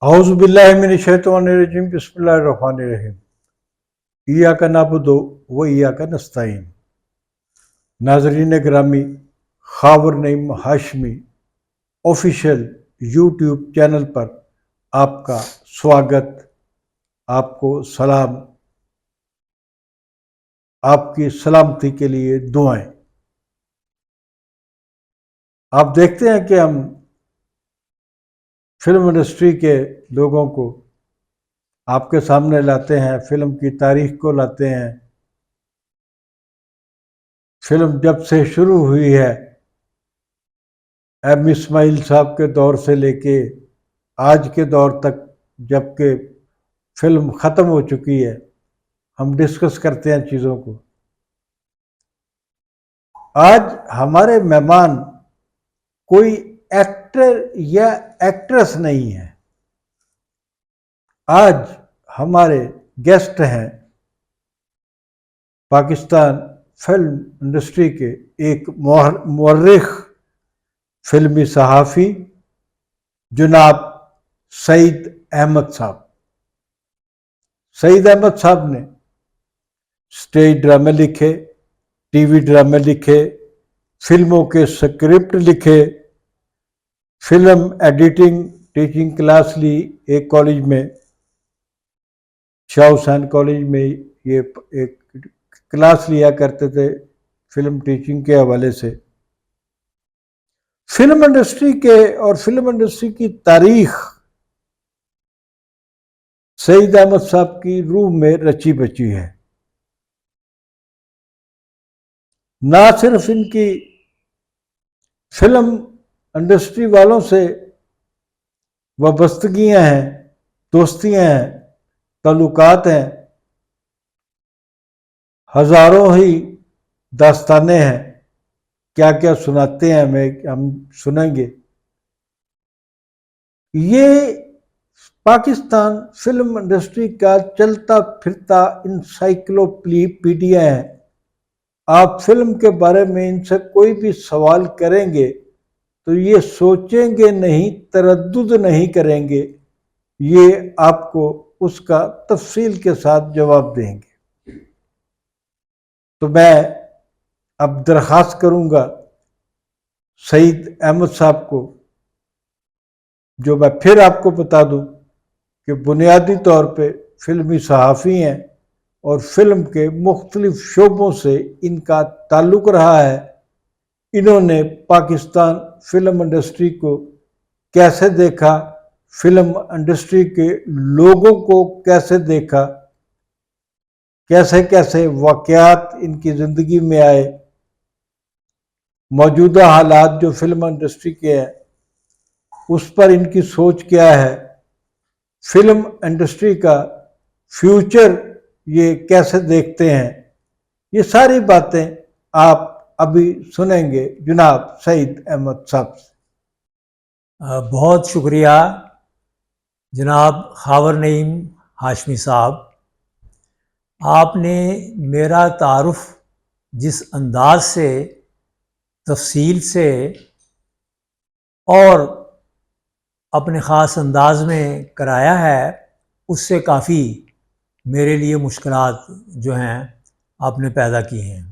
औज़ु बिल्लाहि मिनश्शैतानिर्रजीम बिस्मिल्लाहिर्रहमानिर्रहीम। इय्याका नअबुदु व इय्याका नस्तईन। नाज़रीन गिरामी, Khawar Naeem Hashmi official YouTube channel पर आपका स्वागत, आपको सलाम, आपकी सलामती के लिए दुआएं। आप देखते हैं कि हम फिल्म इंडस्ट्री के लोगों को आपके सामने लाते हैं, फिल्म की तारीख को लाते हैं। फिल्म जब से शुरू हुई है, एम इस्माइल साहब के दौर से लेके आज के दौर तक, जबकि फिल्म ख़त्म हो चुकी है, हम डिस्कस करते हैं चीज़ों को। आज हमारे मेहमान कोई एक्टर या एक्ट्रेस नहीं है। आज हमारे गेस्ट हैं पाकिस्तान फिल्म इंडस्ट्री के एक मुअर्रिख, फिल्मी सहाफ़ी जनाब सईद अहमद साहब। सईद अहमद साहब ने स्टेज ड्रामे लिखे, टीवी ड्रामे लिखे, फिल्मों के स्क्रिप्ट लिखे, फिल्म एडिटिंग टीचिंग क्लास ली एक कॉलेज में, शाह हुसैन कॉलेज में। ये एक क्लास लिया करते थे फिल्म टीचिंग के हवाले से। फिल्म इंडस्ट्री के और फिल्म इंडस्ट्री की तारीख सईद अहमद साहब की रूह में रची बची है। ना सिर्फ इनकी फिल्म इंडस्ट्री वालों से वाबस्तगियां हैं, दोस्तियां हैं, ताल्लुकात हैं, हजारों ही दास्तानें हैं। क्या क्या सुनाते हैं हमें, हम सुनेंगे। ये पाकिस्तान फिल्म इंडस्ट्री का चलता फिरता इंसाइक्लोपीडिया है। आप फिल्म के बारे में इनसे कोई भी सवाल करेंगे तो ये सोचेंगे नहीं, तरद्दुद नहीं करेंगे, ये आपको उसका तफसील के साथ जवाब देंगे। तो मैं अब दरख्वास्त करूंगा सईद अहमद साहब को, जो मैं फिर आपको बता दूं कि बुनियादी तौर पे फिल्मी सहाफ़ी हैं और फिल्म के मुख्तलिफ शोबों से इनका ताल्लुक़ रहा है। इन्होंने पाकिस्तान फिल्म इंडस्ट्री को कैसे देखा, फिल्म इंडस्ट्री के लोगों को कैसे देखा, कैसे कैसे वाक़यात इनकी ज़िंदगी में आए, मौजूदा हालात जो फिल्म इंडस्ट्री के हैं उस पर इनकी सोच क्या है, फिल्म इंडस्ट्री का फ्यूचर ये कैसे देखते हैं, ये सारी बातें आप अभी सुनेंगे जनाब सईद अहमद साहब से। बहुत शुक्रिया जनाब खावर नईम हाशमी साहब। आपने मेरा तारुफ जिस अंदाज से, तफसील से और अपने ख़ास अंदाज में कराया है, उससे काफ़ी मेरे लिए मुश्किलात जो हैं आपने पैदा की हैं।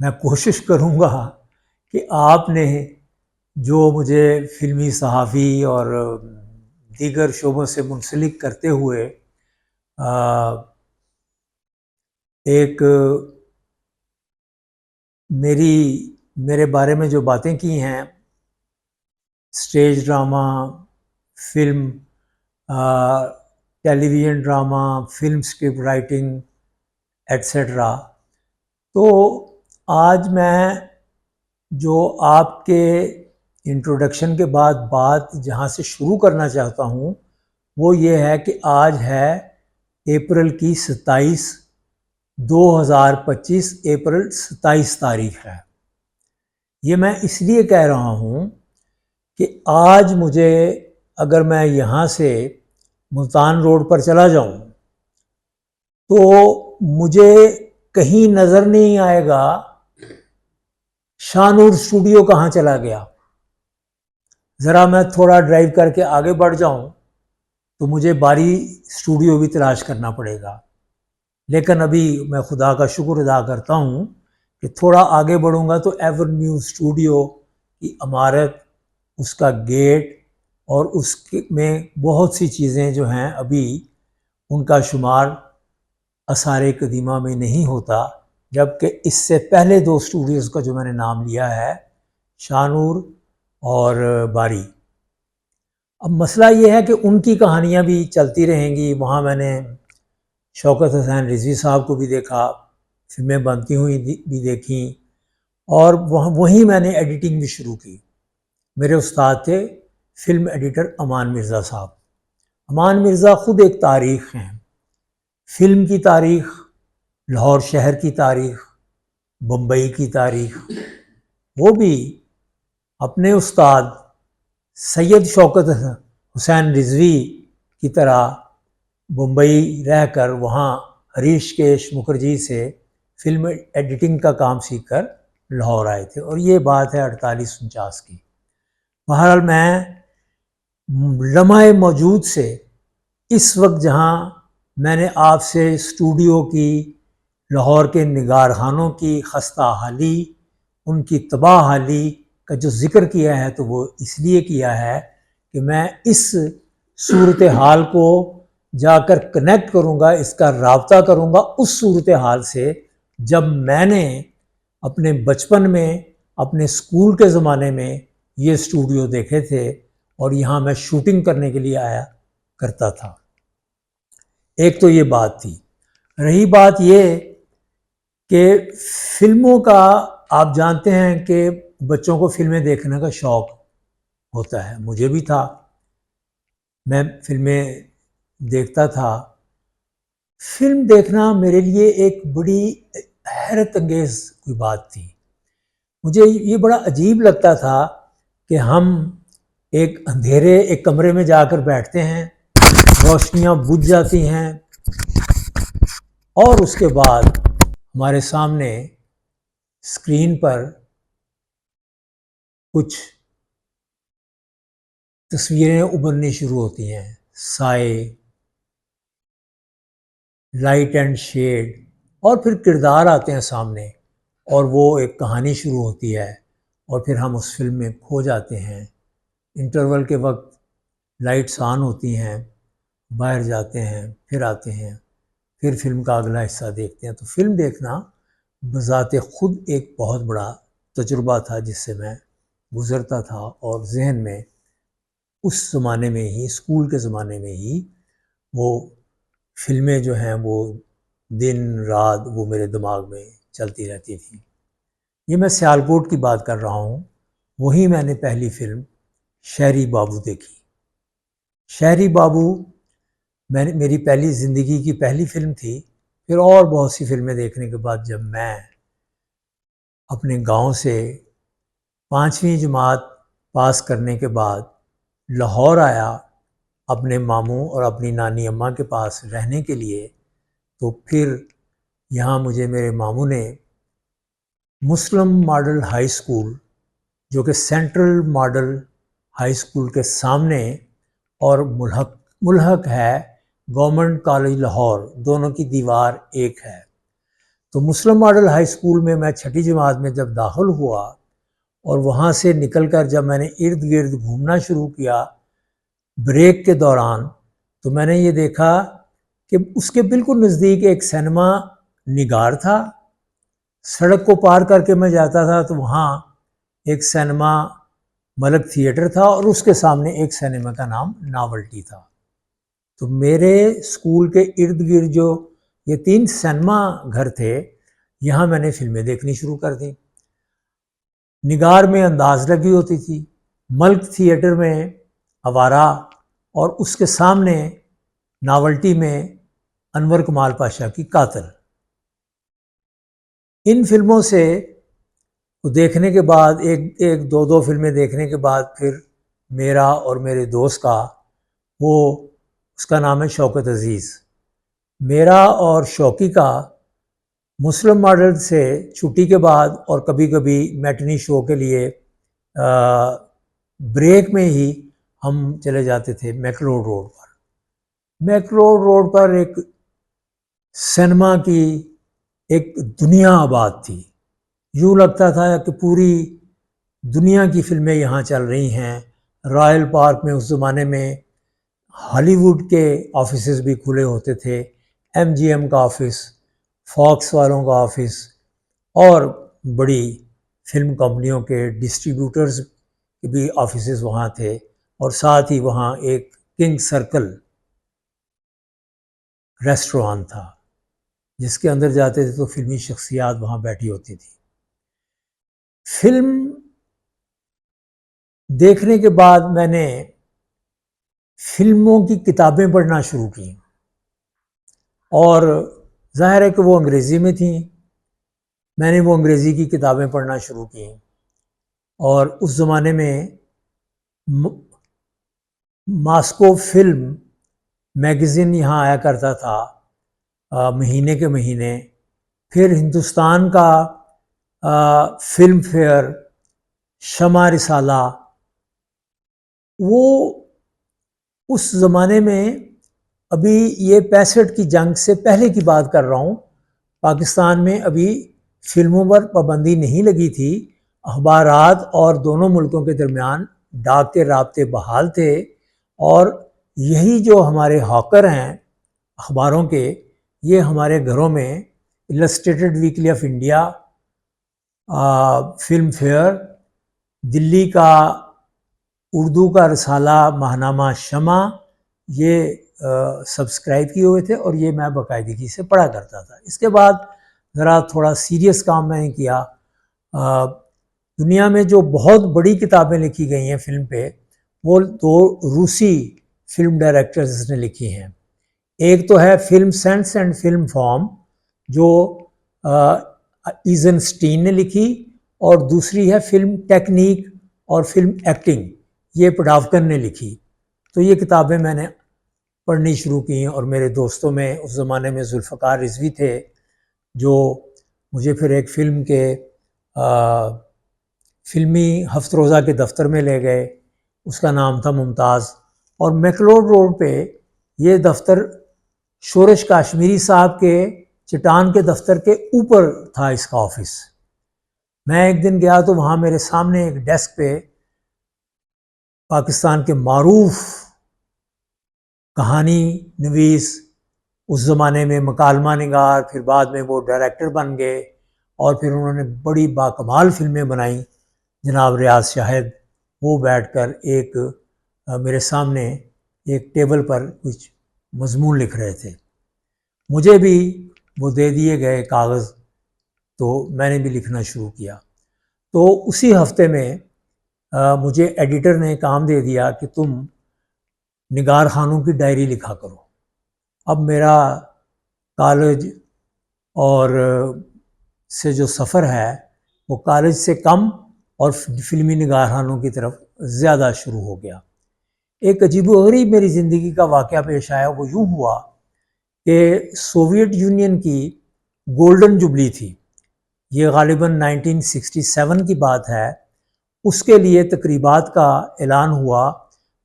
मैं कोशिश करूँगा कि आपने जो मुझे फिल्मी सहाफ़ी और दीगर शोबों से मुंसलिक करते हुए एक मेरे बारे में जो बातें की हैं, stage drama, film, television drama, film script writing etcetera, तो आज मैं जो आपके इंट्रोडक्शन के बाद बात जहाँ से शुरू करना चाहता हूँ वो ये है कि आज है अप्रैल की 2025 अप्रैल 27 तारीख है। ये मैं इसलिए कह रहा हूँ कि आज मुझे, अगर मैं यहाँ से मुल्तान रोड पर चला जाऊँ तो मुझे कहीं नज़र नहीं आएगा शाहनूर स्टूडियो कहाँ चला गया। ज़रा मैं थोड़ा ड्राइव करके आगे बढ़ जाऊँ तो मुझे बारी स्टूडियो भी तलाश करना पड़ेगा। लेकिन अभी मैं खुदा का शुक्र अदा करता हूँ कि थोड़ा आगे बढ़ूँगा तो एवेन्यू स्टूडियो की इमारत, उसका गेट और उसके में बहुत सी चीज़ें जो हैं अभी उनका शुमार आसार कदीमा में नहीं होता, जबकि इससे पहले 2 स्टूडियोज़ का जो मैंने नाम लिया है, शाहनूर और बारी। अब मसला ये है कि उनकी कहानियाँ भी चलती रहेंगी। वहाँ मैंने शौकत हसैन रिजवी साहब को भी देखा, फिल्में बनती हुई भी देखी, और वहीं मैंने एडिटिंग भी शुरू की। मेरे उस्ताद थे फिल्म एडिटर अमान मिर्ज़ा साहब। अमान मिर्ज़ा ख़ुद एक तारीख़ हैं, फिल्म की तारीख़, लाहौर शहर की तारीख़, बम्बई की तारीख़। वो भी अपने उस्ताद सैयद शौकत हुसैन रिजवी की तरह बम्बई रहकर वहाँ हरीश केश मुखर्जी से फिल्म एडिटिंग का काम सीखकर लाहौर आए थे, और ये बात है 48-49 की। बहरहाल मैं लम्हे मौजूद से इस वक्त जहाँ मैंने आपसे स्टूडियो की, लाहौर के निगारखानों की खस्ता हाली, उनकी तबाह हाली का जो ज़िक्र किया है, तो वो इसलिए किया है कि मैं इस सूरत हाल को जाकर कनेक्ट करूँगा, इसका राब्ता करूँगा उस सूरत हाल से जब मैंने अपने बचपन में, अपने स्कूल के ज़माने में ये स्टूडियो देखे थे और यहाँ मैं शूटिंग करने के लिए आया करता था। एक तो ये बात थी। रही बात ये कि फिल्मों का, आप जानते हैं कि बच्चों को फिल्में देखने का शौक़ होता है, मुझे भी था, मैं फिल्में देखता था। फिल्म देखना मेरे लिए एक बड़ी हैरत अंगेज़ कोई बात थी। मुझे ये बड़ा अजीब लगता था कि हम एक अंधेरे एक कमरे में जाकर बैठते हैं, रोशनियाँ बुझ जाती हैं, और उसके बाद हमारे सामने स्क्रीन पर कुछ तस्वीरें उभरनी शुरू होती हैं, साए, लाइट एंड शेड, और फिर किरदार आते हैं सामने, और वो एक कहानी शुरू होती है, और फिर हम उस फिल्म में खो जाते हैं। इंटरवल के वक्त लाइट्स ऑन होती हैं, बाहर जाते हैं, फिर आते हैं, फिर फिल्म का अगला हिस्सा देखते हैं। तो फिल्म देखना बज़ाते ख़ुद एक बहुत बड़ा तजुर्बा था जिससे मैं गुज़रता था, और जहन में उस ज़माने में ही, स्कूल के ज़माने में ही, वो फिल्में जो हैं वो दिन रात वो मेरे दिमाग में चलती रहती थी। ये मैं सियालकोट की बात कर रहा हूँ। वहीं मैंने पहली फिल्म शहरी बाबू देखी। शहरी बाबू मेरी पहली ज़िंदगी की पहली फिल्म थी। फिर और बहुत सी फिल्में देखने के बाद जब मैं अपने गांव से 5वीं जमात पास करने के बाद लाहौर आया अपने मामू और अपनी नानी अम्मा के पास रहने के लिए, तो फिर यहाँ मुझे मेरे मामू ने मुस्लिम मॉडल हाई स्कूल, जो कि सेंट्रल मॉडल हाई स्कूल के सामने और मुल्हक है गवर्नमेंट कॉलेज लाहौर, दोनों की दीवार एक है। तो मुस्लिम मॉडल हाई स्कूल में मैं 6ठी जमात में जब दाखिल हुआ, और वहाँ से निकलकर जब मैंने इर्द गिर्द घूमना शुरू किया ब्रेक के दौरान, तो मैंने ये देखा कि उसके बिल्कुल नज़दीक एक सिनेमा निगार था। सड़क को पार करके मैं जाता था तो वहाँ एक सिनेमा मलक थिएटर था, और उसके सामने एक सिनेमा का नाम नावल्टी था। तो मेरे स्कूल के इर्द गिर्द जो ये 3 सिनेमा घर थे, यहाँ मैंने फिल्में देखनी शुरू कर दी। निगार में अंदाज लगी होती थी, मल्क थिएटर में आवारा, और उसके सामने नावल्टी में अनवर कमाल पाशा की कातिल। इन फिल्मों से देखने के बाद एक दो फिल्में देखने के बाद फिर मेरा और मेरे दोस्त का, वो उसका नाम है शौकत अज़ीज़, मेरा और शौकी का मुस्लिम मॉडल से छुट्टी के बाद और कभी कभी मैटनी शो के लिए ब्रेक में ही हम चले जाते थे मैकलोड रोड पर। मैक्लोड रोड पर एक सिनेमा की एक दुनिया आबाद थी। यूँ लगता था कि पूरी दुनिया की फिल्में यहाँ चल रही हैं। रॉयल पार्क में उस ज़माने में हॉलीवुड के ऑफिसेज भी खुले होते थे, एमजीएम का ऑफिस, फॉक्स वालों का ऑफिस और बड़ी फिल्म कंपनियों के डिस्ट्रीब्यूटर्स के भी ऑफिसेज वहाँ थे, और साथ ही वहाँ एक किंग सर्कल रेस्टोरेंट था जिसके अंदर जाते थे तो फिल्मी शख्सियात वहाँ बैठी होती थी। फिल्म देखने के बाद मैंने फिल्मों की किताबें पढ़ना शुरू की, और जाहिर है कि वो अंग्रेज़ी में थी। मैंने वो अंग्रेज़ी की किताबें पढ़ना शुरू की, और उस ज़माने में मास्को फिल्म मैगज़ीन यहाँ आया करता था महीने के महीने। फिर हिंदुस्तान का फिल्म फेयर, शमा रिसाला, वो उस ज़माने में, अभी ये 65 की जंग से पहले की बात कर रहा हूँ, पाकिस्तान में अभी फिल्मों पर पाबंदी नहीं लगी थी। अखबारात और दोनों मुल्कों के दरमियान डाक के राब्ते बहाल थे, और यही जो हमारे हॉकर हैं अखबारों के, ये हमारे घरों में illustrated weekly off India, film fair, Delhi का उर्दू का रसाला माहनामा शमा, ये सब्सक्राइब किए हुए थे, और ये मैं बाकायदगी से पढ़ा करता था। इसके बाद ज़रा थोड़ा सीरियस काम मैंने किया। दुनिया में जो बहुत बड़ी किताबें लिखी गई हैं फिल्म पे, वो दो रूसी फिल्म डायरेक्टर्स ने लिखी हैं। एक तो है film sense and film form, जो ईजनस्टीन ने लिखी, और दूसरी है फिल्म टेक्निक और फिल्म एक्टिंग, ये पडावकर ने लिखी। तो ये किताबें मैंने पढ़नी शुरू की, और मेरे दोस्तों में उस ज़माने में जुल्फ़कार रिज़वी थे, जो मुझे फिर एक फ़िल्म के फ़िल्मी हफ्त रोज़ा के दफ्तर में ले गए। उसका नाम था मुमताज़, और मैक्लोड रोड पे ये दफ्तर शोरश काश्मीरी साहब के चट्टान के दफ्तर के ऊपर था इसका ऑफिस। मैं एक दिन गया तो वहाँ मेरे सामने एक डेस्क पे पाकिस्तान के मारूफ कहानी नवीस, उस ज़माने में मकालमा निगार, फिर बाद में वो डायरेक्टर बन गए, और फिर उन्होंने बड़ी बाकमाल फिल्में बनाई, जनाब रियाज शाहिद, वो बैठकर एक मेरे सामने एक टेबल पर कुछ मजमून लिख रहे थे। मुझे भी वो दे दिए गए कागज़, तो मैंने भी लिखना शुरू किया। तो उसी हफ्ते में मुझे एडिटर ने काम दे दिया कि तुम निगार खानों की डायरी लिखा करो। अब मेरा कॉलेज और से जो सफ़र है वो कॉलेज से कम और फिल्मी निगार खानों की तरफ ज़्यादा शुरू हो गया। एक अजीबोगरीब मेरी ज़िंदगी का वाक़या पेश आया। वो यूँ हुआ कि सोवियत यूनियन की गोल्डन जुबली थी, ये गालिबन 1967 की बात है। उसके लिए तकरीबात का ऐलान हुआ।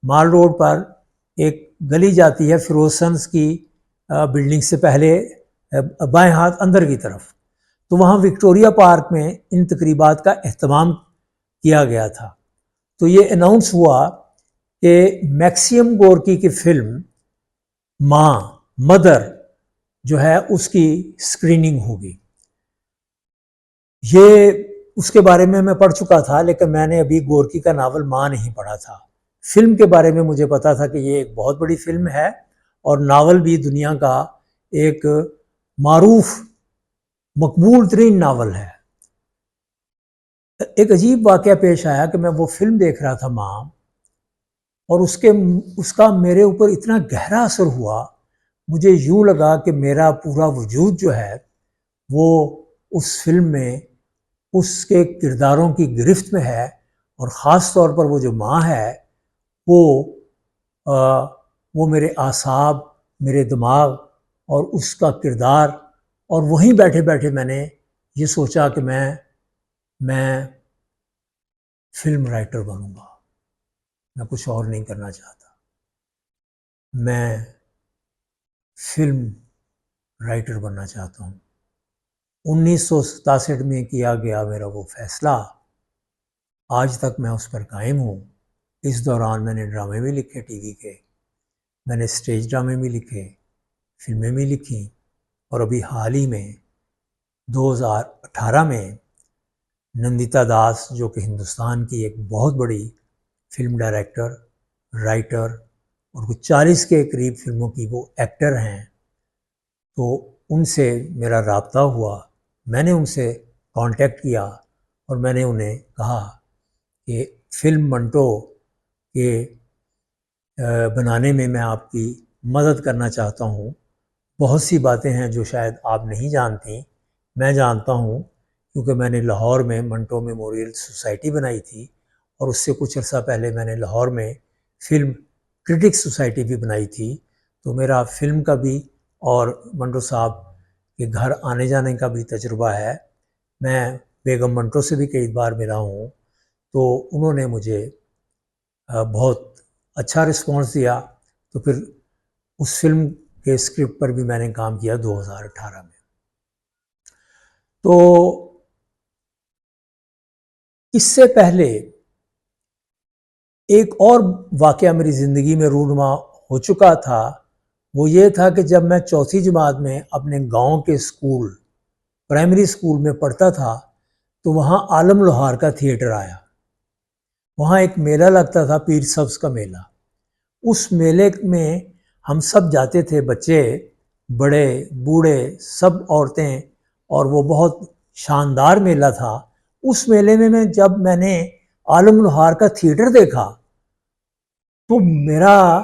माल रोड पर एक गली जाती है फिरोजसंस की बिल्डिंग से पहले, बाएं हाथ अंदर की तरफ, तो वहाँ विक्टोरिया पार्क में इन तकरीबात का अहतमाम किया गया था। तो ये अनाउंस हुआ कि मैक्सिम गोर्की की फिल्म माँ, मदर जो है, उसकी स्क्रीनिंग होगी। ये उसके बारे में मैं पढ़ चुका था, लेकिन मैंने अभी गोर्की का नावल माँ नहीं पढ़ा था। फिल्म के बारे में मुझे पता था कि ये एक बहुत बड़ी फिल्म है, और नावल भी दुनिया का एक मारूफ मकबूल तरीन नावल है। एक अजीब वाक़या पेश आया कि मैं वो फिल्म देख रहा था माँ, और उसका मेरे ऊपर इतना गहरा असर हुआ, मुझे यूँ लगा कि मेरा पूरा वजूद जो है वो उस फिल्म में उसके किरदारों की गिरफ्त में है, और ख़ास तौर पर वो जो माँ है, वो आ, वो मेरे आसाब, मेरे दिमाग और उसका किरदार, और वहीं बैठे बैठे मैंने ये सोचा कि मैं फिल्म राइटर बनूंगा, मैं कुछ और नहीं करना चाहता। मैं फिल्म राइटर बनना चाहता हूँ। 1967 में किया गया मेरा वो फैसला, आज तक मैं उस पर कायम हूँ। इस दौरान मैंने ड्रामे भी लिखे टीवी के, मैंने स्टेज ड्रामे भी लिखे, फिल्में भी लिखी, और अभी हाल ही में 2018 में नंदिता दास, जो कि हिंदुस्तान की एक बहुत बड़ी फिल्म डायरेक्टर, राइटर और कुछ 40 के करीब फिल्मों की वो एक्टर हैं, तो उनसे मेरा राब्ता हुआ। मैंने उनसे कांटेक्ट किया और मैंने उन्हें कहा कि फिल्म मंटो के बनाने में मैं आपकी मदद करना चाहता हूँ। बहुत सी बातें हैं जो शायद आप नहीं जानती, मैं जानता हूँ, क्योंकि मैंने लाहौर में मंटो मेमोरियल सोसाइटी बनाई थी, और उससे कुछ अर्सा पहले मैंने लाहौर में फिल्म क्रिटिक्स सोसाइटी भी बनाई थी। तो मेरा फिल्म का भी और मंटो साहब के घर आने जाने का भी तजुर्बा है। मैं बेगम मंटो से भी कई बार मिला हूँ, तो उन्होंने मुझे बहुत अच्छा रिस्पॉन्स दिया। तो फिर उस फिल्म के स्क्रिप्ट पर भी मैंने काम किया 2018 में। तो इससे पहले एक और वाक़या मेरी ज़िंदगी में रूनुमा हो चुका था। वो ये था कि जब मैं चौथी जमात में अपने गांव के स्कूल, प्राइमरी स्कूल में पढ़ता था, तो वहाँ आलम लोहार का थिएटर आया। वहाँ एक मेला लगता था, पीर सब्ज़ का मेला। उस मेले में हम सब जाते थे, बच्चे, बड़े, बूढ़े, सब औरतें, और वो बहुत शानदार मेला था। उस मेले में जब मैंने आलम लोहार का थिएटर देखा, तो मेरा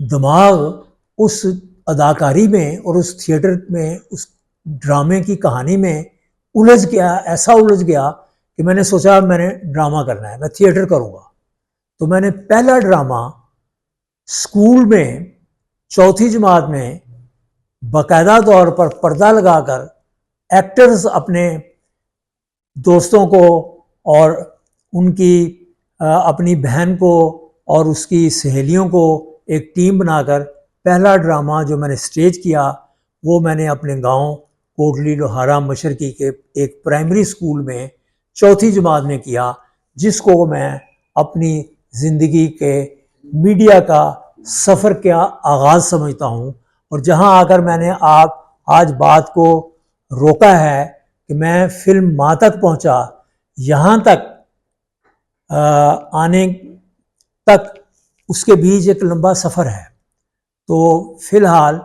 दिमाग उस अदाकारी में और उस थिएटर में, उस ड्रामे की कहानी में उलझ गया। ऐसा उलझ गया कि मैंने सोचा मैंने ड्रामा करना है, मैं थिएटर करूँगा। तो मैंने पहला ड्रामा स्कूल में चौथी जमात में बाकायदा तौर पर पर्दा लगाकर एक्टर्स अपने दोस्तों को और उनकी अपनी बहन को और उसकी सहेलियों को एक टीम बनाकर पहला ड्रामा जो मैंने स्टेज किया, वो मैंने अपने गांव कोटली लोहारा मशरकी के एक प्राइमरी स्कूल में चौथी जमात में किया, जिसको मैं अपनी ज़िंदगी के मीडिया का सफ़र का आगाज़ समझता हूँ। और जहाँ आकर मैंने आज बात को रोका है कि मैं फिल्म माँ तक पहुँचा, यहाँ तक आने तक उसके बीच एक लंबा सफ़र है। तो फ़िलहाल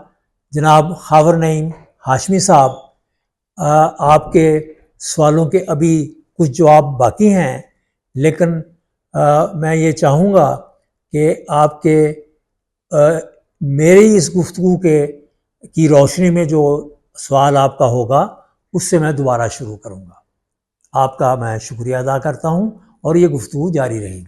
जनाब खावर नईम हाशमी साहब, आपके सवालों के अभी कुछ जवाब बाकी हैं, लेकिन मैं ये चाहूँगा कि आपके मेरी इस गुफ्तगू की रोशनी में जो सवाल आपका होगा, उससे मैं दोबारा शुरू करूँगा। आपका मैं शुक्रिया अदा करता हूँ और ये गुफ्तगू जारी रहेगी।